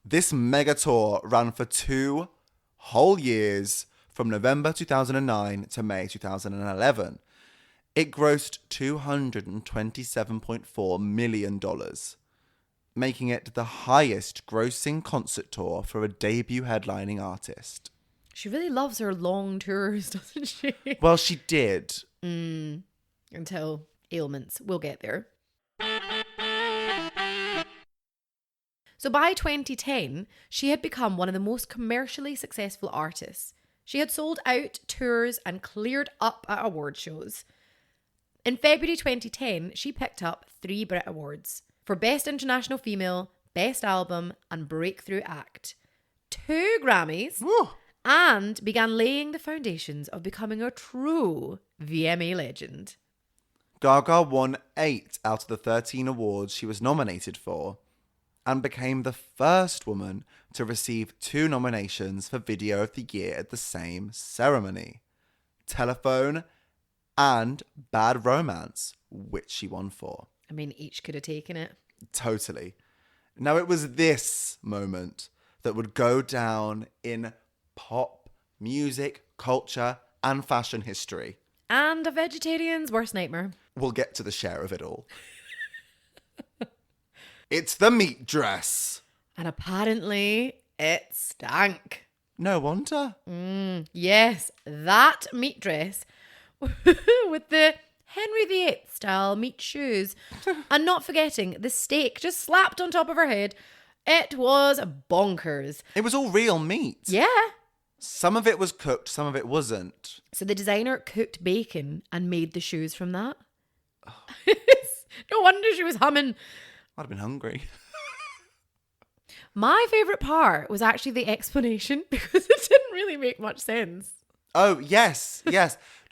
Speaker 1: This mega tour ran for 2 whole years, from November 2009 to May 2011. It grossed $227.4 million, making it the highest grossing concert tour for a debut headlining artist.
Speaker 2: She really loves her long tours, doesn't she?
Speaker 1: Well, she did.
Speaker 2: Until ailments. We'll get there. So by 2010, she had become one of the most commercially successful artists. She had sold out tours and cleared up at award shows. In February 2010, she picked up 3 Brit Awards for Best International Female, Best Album, and Breakthrough Act. 2 Grammys.
Speaker 1: Woo.
Speaker 2: And began laying the foundations of becoming a true VMA legend.
Speaker 1: Gaga won 8 out of the 13 awards she was nominated for, and became the first woman to receive 2 nominations for Video of the Year at the same ceremony. Telephone and Bad Romance, which she won for.
Speaker 2: I mean, each could have taken it.
Speaker 1: Totally. Now, it was this moment that would go down in pop, music, culture, and fashion history.
Speaker 2: And a vegetarian's worst nightmare.
Speaker 1: We'll get to the share of it all. It's the meat dress.
Speaker 2: And apparently it stank.
Speaker 1: No wonder.
Speaker 2: Yes, that meat dress with the Henry VIII style meat shoes. And not forgetting the steak just slapped on top of her head. It was bonkers.
Speaker 1: It was all real meat.
Speaker 2: Yeah.
Speaker 1: Some of it was cooked, some of it wasn't.
Speaker 2: So the designer cooked bacon and made the shoes from that. No wonder she was humming.
Speaker 1: I'd have been hungry.
Speaker 2: My favourite part was actually the explanation because it didn't really make much sense.
Speaker 1: Oh, yes.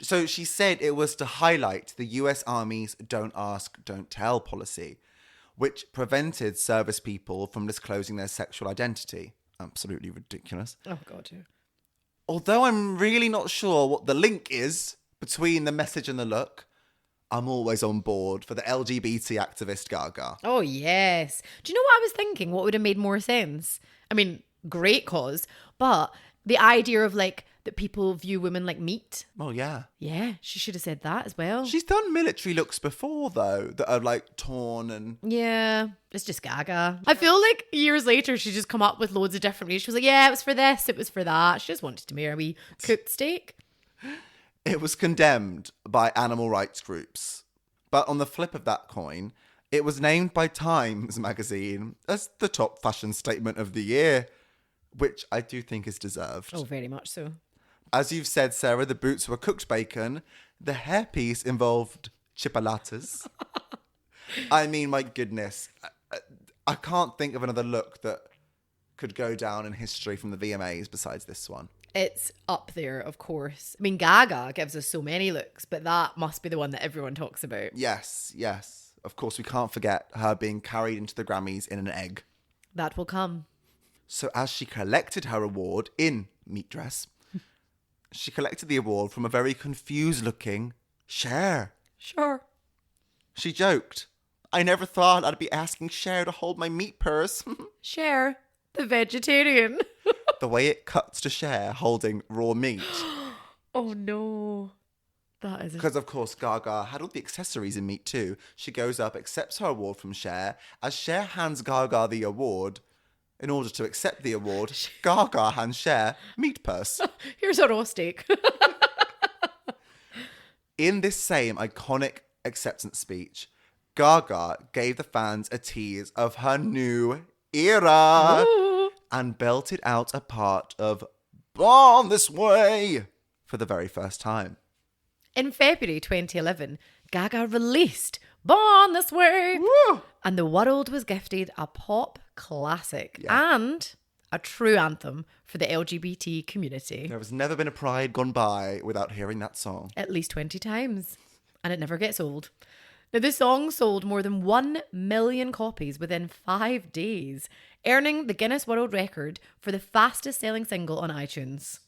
Speaker 1: So she said it was to highlight the US Army's don't ask, don't tell policy, which prevented service people from disclosing their sexual identity. Absolutely ridiculous.
Speaker 2: Oh, God, yeah.
Speaker 1: Although I'm really not sure what the link is between the message and the look, I'm always on board for the LGBT activist Gaga.
Speaker 2: Oh, yes. Do you know what I was thinking? What would have made more sense? I mean, great cause, but the idea of like that people view women like meat.
Speaker 1: Oh, yeah.
Speaker 2: Yeah, she should have said that as well.
Speaker 1: She's done military looks before, though, that are like torn and...
Speaker 2: Yeah, it's just Gaga. I feel like years later, she just come up with loads of different reasons. She was like, yeah, it was for this, it was for that. She just wanted to marry a wee cooked steak.
Speaker 1: It was condemned by animal rights groups. But on the flip of that coin, it was named by Times magazine as the top fashion statement of the year, which I do think is deserved.
Speaker 2: Oh, very much so.
Speaker 1: As you've said, Sarah, the boots were cooked bacon. The hairpiece involved chipolatas. I mean, my goodness. I can't think of another look that could go down in history from the VMAs besides this one.
Speaker 2: It's up there, of course. I mean, Gaga gives us so many looks, but that must be the one that everyone talks about.
Speaker 1: Yes. Of course, we can't forget her being carried into the Grammys in an egg.
Speaker 2: That will come.
Speaker 1: So as she collected her award in meat dress, she collected the award from a very confused-looking Cher.
Speaker 2: Sure.
Speaker 1: She joked, I never thought I'd be asking Cher to hold my meat purse.
Speaker 2: Cher, the vegetarian.
Speaker 1: The way it cuts to Cher holding raw meat.
Speaker 2: Oh, no. That is...
Speaker 1: Because, of course, Gaga had all the accessories in meat too. She goes up, accepts her award from Cher. As Cher hands Gaga the award... In order to accept the award, Gaga hands Cher meat purse.
Speaker 2: Here's a raw steak.
Speaker 1: In this same iconic acceptance speech, Gaga gave the fans a tease of her new era.
Speaker 2: Ooh.
Speaker 1: And belted out a part of Born This Way for the very first time.
Speaker 2: In February 2011, Gaga released Born This Way.
Speaker 1: Woo!
Speaker 2: And the world was gifted a pop classic and a true anthem for the LGBT community.
Speaker 1: There has never been a Pride gone by without hearing that song.
Speaker 2: At least 20 times. And it never gets old. Now, the song sold more than 1 million copies within 5 days, earning the Guinness World Record for the fastest selling single on iTunes.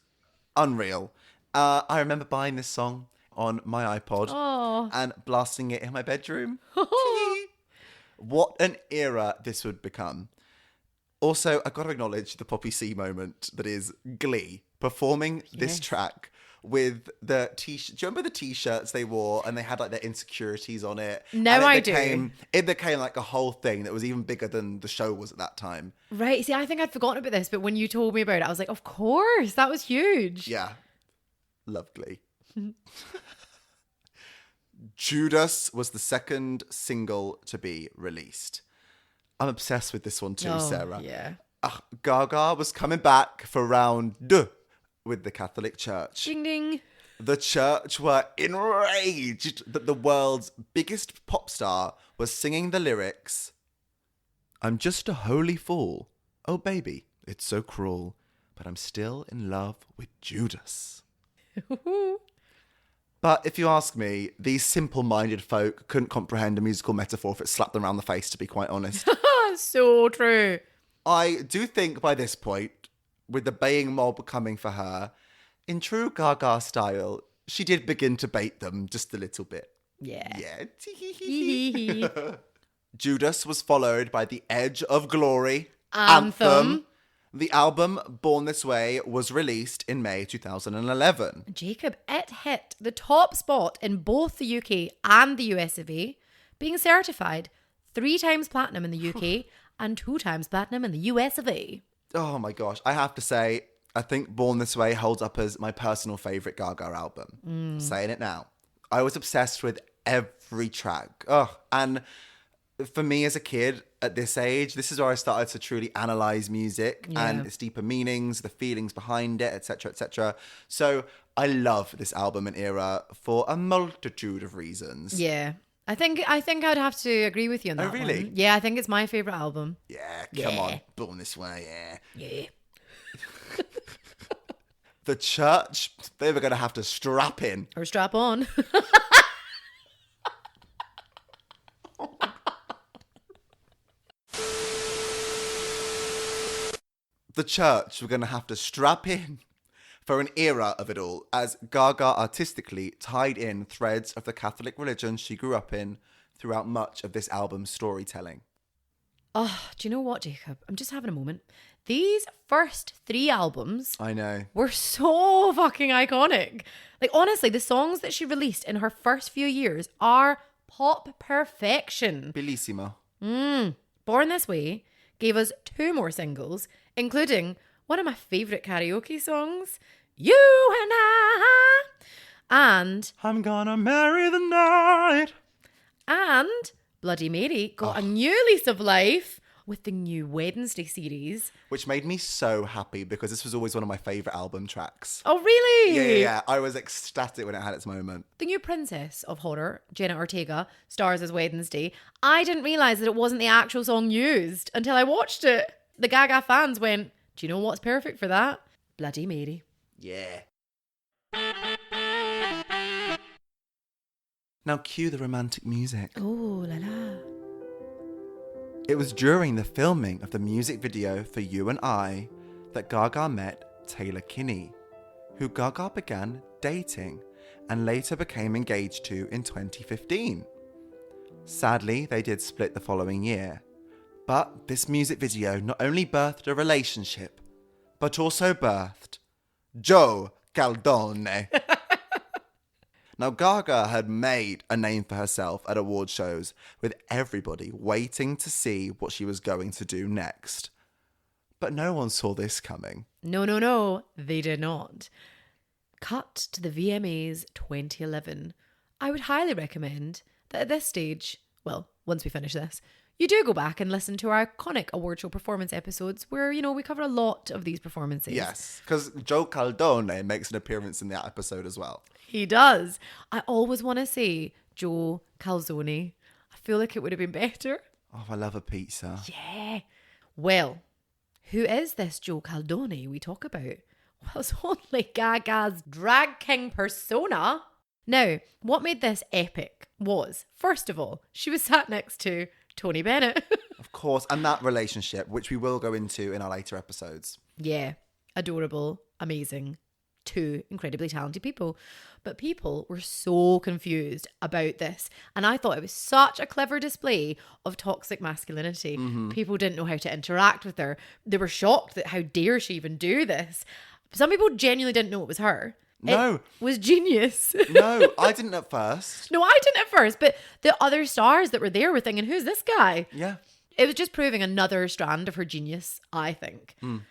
Speaker 1: Unreal. I remember buying this song on my iPod
Speaker 2: Oh.
Speaker 1: and blasting it in my bedroom. What an era this would become. Also, I've got to acknowledge the Poppy C moment that is Glee performing this track with the t-shirt. Do you remember the t-shirts they wore and they had like their insecurities on it?
Speaker 2: No,
Speaker 1: and
Speaker 2: I do.
Speaker 1: It became like a whole thing that was even bigger than the show was at that time.
Speaker 2: Right. See, I think I'd forgotten about this, but when you told me about it, I was like, of course, that was huge.
Speaker 1: Yeah. Love Glee. Judas was the second single to be released. I'm obsessed with this one too, Sarah.
Speaker 2: Yeah.
Speaker 1: Gaga was coming back for round 2 with the Catholic Church.
Speaker 2: Ding ding.
Speaker 1: The church were enraged that the world's biggest pop star was singing the lyrics, "I'm just a holy fool. Oh baby, it's so cruel. But I'm still in love with Judas." But if you ask me, these simple-minded folk couldn't comprehend a musical metaphor if it slapped them around the face, to be quite honest.
Speaker 2: So true.
Speaker 1: I do think by this point, with the baying mob coming for her, in true Gaga style, she did begin to bait them just a little bit.
Speaker 2: Yeah.
Speaker 1: Yeah. Judas was followed by The Edge of Glory,
Speaker 2: Anthem.
Speaker 1: The album Born This Way was released in May 2011.
Speaker 2: Jacob, it hit the top spot in both the UK and the US of A, being certified 3 times platinum in the UK and 2 times platinum in the US of A.
Speaker 1: Oh my gosh, I have to say, I think Born This Way holds up as my personal favourite Gaga album. I'm saying it now. I was obsessed with every track. And for me as a kid at this age, this is where I started to truly analyse music and its deeper meanings, the feelings behind it, etc., etc. So I love this album and era for a multitude of reasons.
Speaker 2: Yeah. I think I'd have to agree with you on that.
Speaker 1: Oh, really?
Speaker 2: one. Yeah, I think it's my favourite album.
Speaker 1: Yeah, come on. Born This Way, yeah.
Speaker 2: Yeah.
Speaker 1: The church, they were going to have to strap in.
Speaker 2: Or strap on.
Speaker 1: The church were going to have to strap in for an era of it all, as Gaga artistically tied in threads of the Catholic religion she grew up in throughout much of this album's storytelling.
Speaker 2: Oh, do you know what, Jacob? I'm just having a moment. These first 3 albums
Speaker 1: I know.
Speaker 2: were so fucking iconic. Like, honestly, the songs that she released in her first few years are pop perfection.
Speaker 1: Bellissimo.
Speaker 2: Born This Way gave us 2 more singles, including one of my favourite karaoke songs, You and I, and
Speaker 1: I'm gonna marry the night.
Speaker 2: And Bloody Mary got a new lease of life with the new Wednesday series.
Speaker 1: Which made me so happy because this was always one of my favourite album tracks.
Speaker 2: Oh, really?
Speaker 1: Yeah. I was ecstatic when it had its moment.
Speaker 2: The new Princess of Horror, Jenna Ortega, stars as Wednesday. I didn't realise that it wasn't the actual song used until I watched it. The Gaga fans went, do you know what's perfect for that? Bloody Mary.
Speaker 1: Yeah. Now cue the romantic music.
Speaker 2: Oh, la la.
Speaker 1: It was during the filming of the music video for You and I that Gaga met Taylor Kinney, who Gaga began dating and later became engaged to in 2015. Sadly, they did split the following year, but this music video not only birthed a relationship, but also birthed Joe Caldone. Now, Gaga had made a name for herself at award shows, with everybody waiting to see what she was going to do next. But no one saw this coming.
Speaker 2: No, they did not. Cut to the VMAs 2011. I would highly recommend that at this stage, well, once we finish this, you do go back and listen to our iconic award show performance episodes where, you know, we cover a lot of these performances.
Speaker 1: Yes, because Joe Caldone makes an appearance in that episode as well.
Speaker 2: He does. I always want to say Joe Calzone. I feel like it would have been better.
Speaker 1: Oh, I love a pizza.
Speaker 2: Yeah. Well, who is this Joe Caldone we talk about? Well, it's only Gaga's drag king persona. Now, what made this epic was, first of all, she was sat next to Tony Bennett.
Speaker 1: Of course, and that relationship, which we will go into in our later episodes.
Speaker 2: Yeah, adorable, amazing. two incredibly talented people. But people were so confused about this. And I thought it was such a clever display of toxic masculinity. People didn't know how to interact with her. They were shocked that how dare she even do this. Some people genuinely didn't know it was her.
Speaker 1: No.
Speaker 2: It was genius.
Speaker 1: No, I didn't at first.
Speaker 2: No, I didn't at first. But the other stars that were there were thinking, who's this guy?
Speaker 1: Yeah.
Speaker 2: It was just proving another strand of her genius, I think. And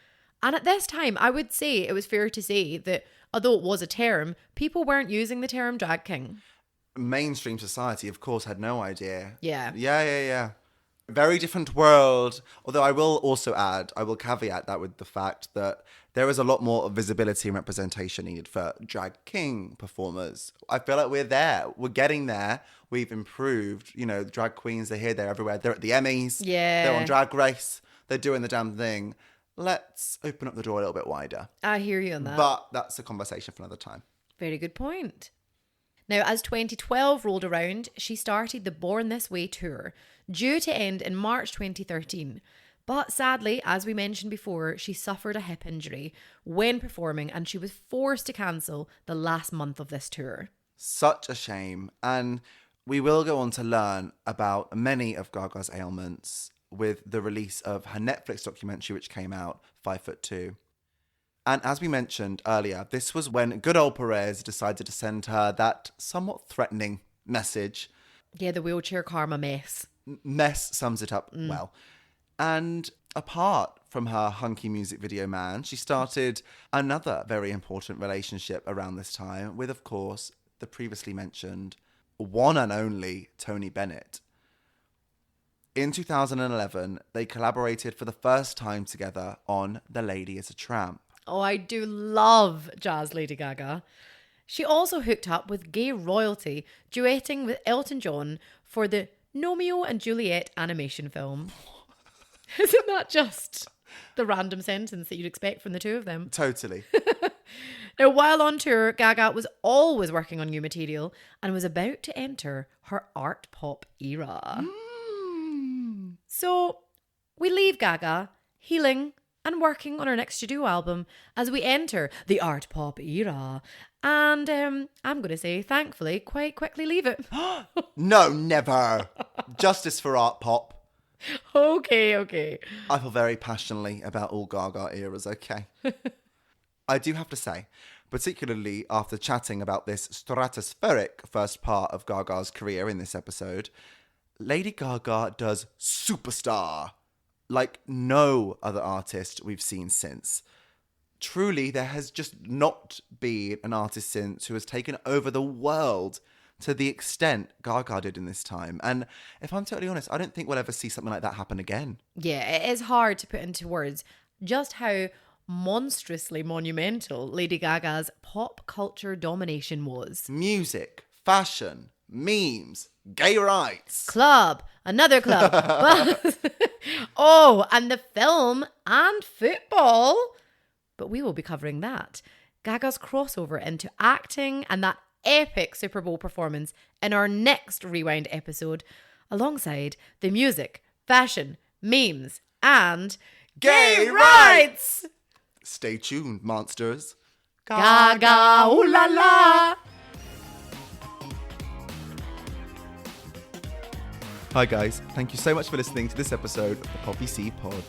Speaker 2: at this time, I would say it was fair to say that although it was a term, people weren't using the term drag king.
Speaker 1: Mainstream society, of course, had no idea.
Speaker 2: Yeah.
Speaker 1: Yeah. Very different world. Although I will also add, I will caveat that with the fact that there is a lot more visibility and representation needed for drag king performers. I feel like we're there. We're getting there. We've improved. You know, drag queens, they're here, they're everywhere. They're at the Emmys.
Speaker 2: Yeah.
Speaker 1: They're on Drag Race. They're doing the damn thing. Let's open up the door a little bit wider.
Speaker 2: I hear you on that.
Speaker 1: But that's a conversation for another time.
Speaker 2: Very good point. Now, as 2012 rolled around, she started the Born This Way tour, due to end in March 2013. But sadly, as we mentioned before, she suffered a hip injury when performing and she was forced to cancel the last month of this tour.
Speaker 1: Such a shame. And we will go on to learn about many of Gaga's ailments with the release of her Netflix documentary, which came out, 5'2". And as we mentioned earlier, this was when good old PEREZ decided to send her that somewhat threatening message.
Speaker 2: Yeah, the wheelchair karma mess.
Speaker 1: Mess sums it up well. And apart from her hunky music video man, she started another very important relationship around this time with, of course, the previously mentioned one and only Tony Bennett. In 2011, they collaborated for the first time together on The Lady is a Tramp.
Speaker 2: Oh, I do love jazz Lady Gaga. She also hooked up with gay royalty, duetting with Elton John for the Romeo and Juliet animation film. Isn't that just the random sentence that you'd expect from the two of them?
Speaker 1: Totally.
Speaker 2: Now, while on tour, Gaga was always working on new material and was about to enter her art pop era. So we leave Gaga healing and working on her next studio album as we enter the art pop era. And I'm going to say, thankfully, quite quickly leave it.
Speaker 1: No, never. Justice for art pop.
Speaker 2: Okay.
Speaker 1: I feel very passionately about all Gaga eras, okay? I do have to say, particularly after chatting about this stratospheric first part of Gaga's career in this episode, Lady Gaga does superstar like no other artist we've seen since. Truly, there has just not been an artist since who has taken over the world to the extent Gaga did in this time. And if I'm totally honest, I don't think we'll ever see something like that happen again.
Speaker 2: Yeah, it is hard to put into words just how monstrously monumental Lady Gaga's pop culture domination was.
Speaker 1: Music, fashion, memes, gay rights.
Speaker 2: Club, another club. Oh, and the film and football. But we will be covering that. Gaga's crossover into acting and that epic Super Bowl performance in our next Rewind episode, alongside the music, fashion, memes, and
Speaker 1: gay rights. Stay tuned, monsters.
Speaker 2: Gaga, ooh la la.
Speaker 1: Hi guys, thank you so much for listening to this episode of the Poppy C Pod.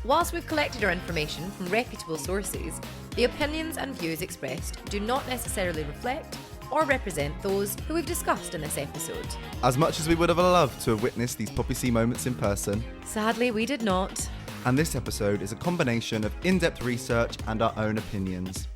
Speaker 2: Whilst we've collected our information from reputable sources, the opinions and views expressed do not necessarily reflect or represent those who we've discussed in this episode.
Speaker 1: As much as we would have loved to have witnessed these Poppy C moments in person,
Speaker 2: sadly we did not.
Speaker 1: And this episode is a combination of in-depth research and our own opinions.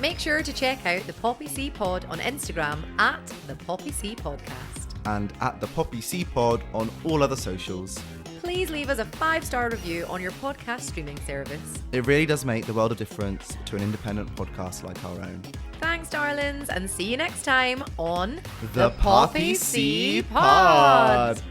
Speaker 2: Make sure to check out the Poppy C Pod on Instagram at the Poppy C Podcast.
Speaker 1: And at the Poppy C Pod on all other socials.
Speaker 2: Please leave us a 5-star review on your podcast streaming service.
Speaker 1: It really does make the world of difference to an independent podcast like our own.
Speaker 2: Thanks, darlings, and see you next time on
Speaker 1: The Poppy C Pod.